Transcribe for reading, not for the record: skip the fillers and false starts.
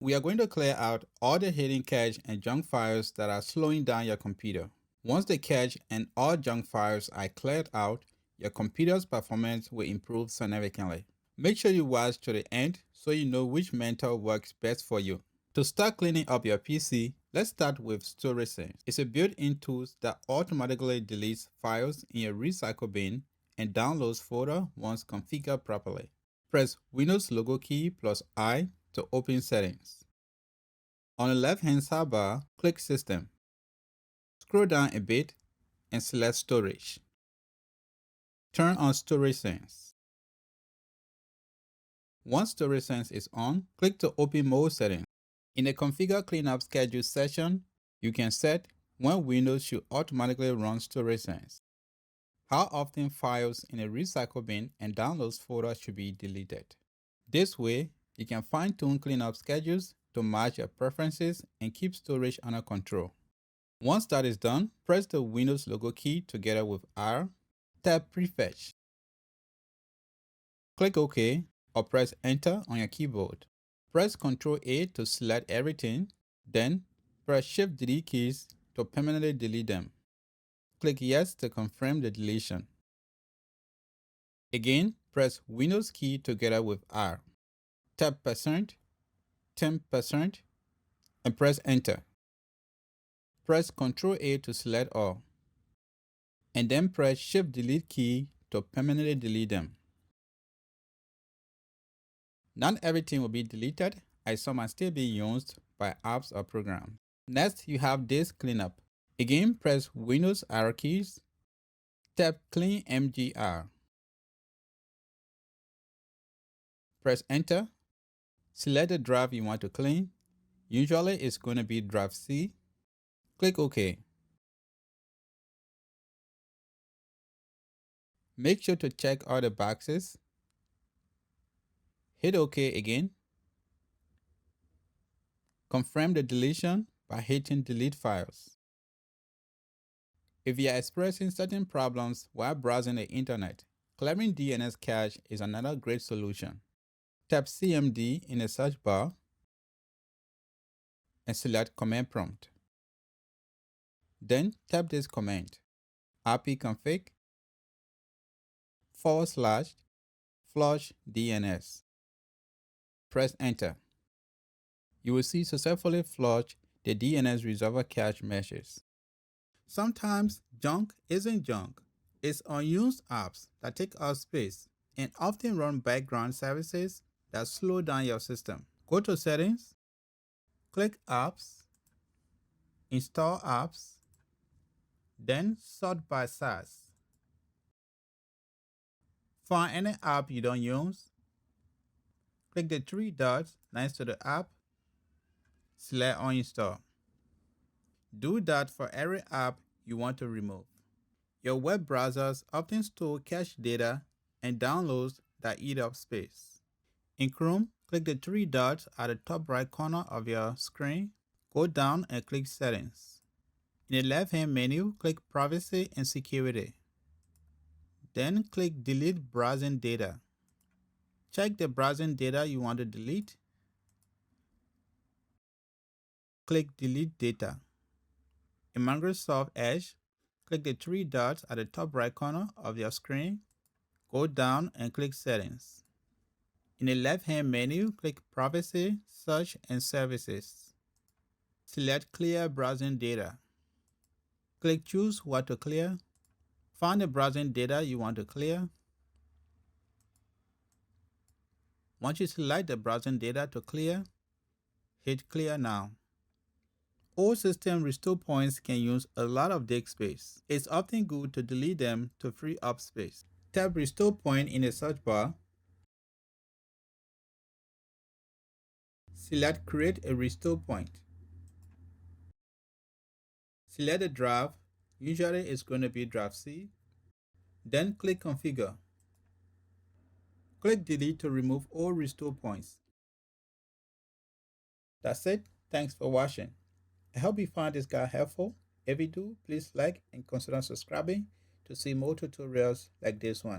We are going to clear out all the hidden cache and junk files that are slowing down your computer. Once the cache and all junk files are cleared out, your computer's performance will improve significantly. Make sure you watch to the end so you know which method works best for you. To start cleaning up your PC, let's start with Storage Sense. It's a built-in tool that automatically deletes files in your recycle bin and downloads folder once configured properly. Press Windows logo key plus I to open Settings. On the left-hand sidebar, click System. Scroll down a bit and select Storage. Turn on Storage Sense. Once Storage Sense is on, click to open Mode Settings. In the Configure Cleanup Schedule section, you can set when Windows should automatically run Storage Sense, how often files in a recycle bin and downloads folder should be deleted. This way, you can fine-tune cleanup schedules to match your preferences and keep storage under control. Once that is done, press the Windows logo key together with R, tap Prefetch. Click OK or press Enter on your keyboard. Press Ctrl-A to select everything, then press Shift-Delete keys to permanently delete them. Click Yes to confirm the deletion. Again, press Windows key together with R. Tap %, 10%, and press Enter. Press Ctrl-A to select all, and then press Shift-Delete key to permanently delete them. Not everything will be deleted, as some are still being used by apps or programs. Next, you have Disk Cleanup. Again, press Windows arrow keys, tap Clean MGR. Press Enter. Select the drive you want to clean. Usually it's going to be drive C. Click OK. Make sure to check all the boxes. Hit OK again. Confirm the deletion by hitting Delete Files. If you are experiencing certain problems while browsing the internet, clearing DNS cache is another great solution. Tap CMD in the search bar and select Command Prompt. Then tap this command, rpconfig / flush DNS. Press Enter. You will see successfully flush the DNS resolver cache meshes. Sometimes junk isn't junk. It's unused apps that take up space and often run background services that slow down your system. Go to Settings, click Apps, Install Apps, then sort by size. Find any app you don't use. Click the three dots next to the app. Select Uninstall. Do that for every app you want to remove. Your web browsers often store cache data and downloads that eat up space. In Chrome, click the three dots at the top right corner of your screen. Go down and click Settings. In the left-hand menu, click Privacy and Security. Then click Delete Browsing Data. Check the browsing data you want to delete. Click Delete Data. In Microsoft Edge, click the three dots at the top right corner of your screen. Go down and click Settings. In the left-hand menu, click Privacy, Search, and Services. Select Clear Browsing Data. Click Choose What to Clear. Find the browsing data you want to clear. Once you select the browsing data to clear, hit Clear Now. Old system restore points can use a lot of disk space. It's often good to delete them to free up space. Tap Restore Point in the search bar. Select Create a Restore Point. Select the drive. Usually it's going to be drive C. Then click Configure. Click Delete to remove all restore points. That's it. Thanks for watching. I hope you found this guide helpful. If you do, please like and consider subscribing to see more tutorials like this one.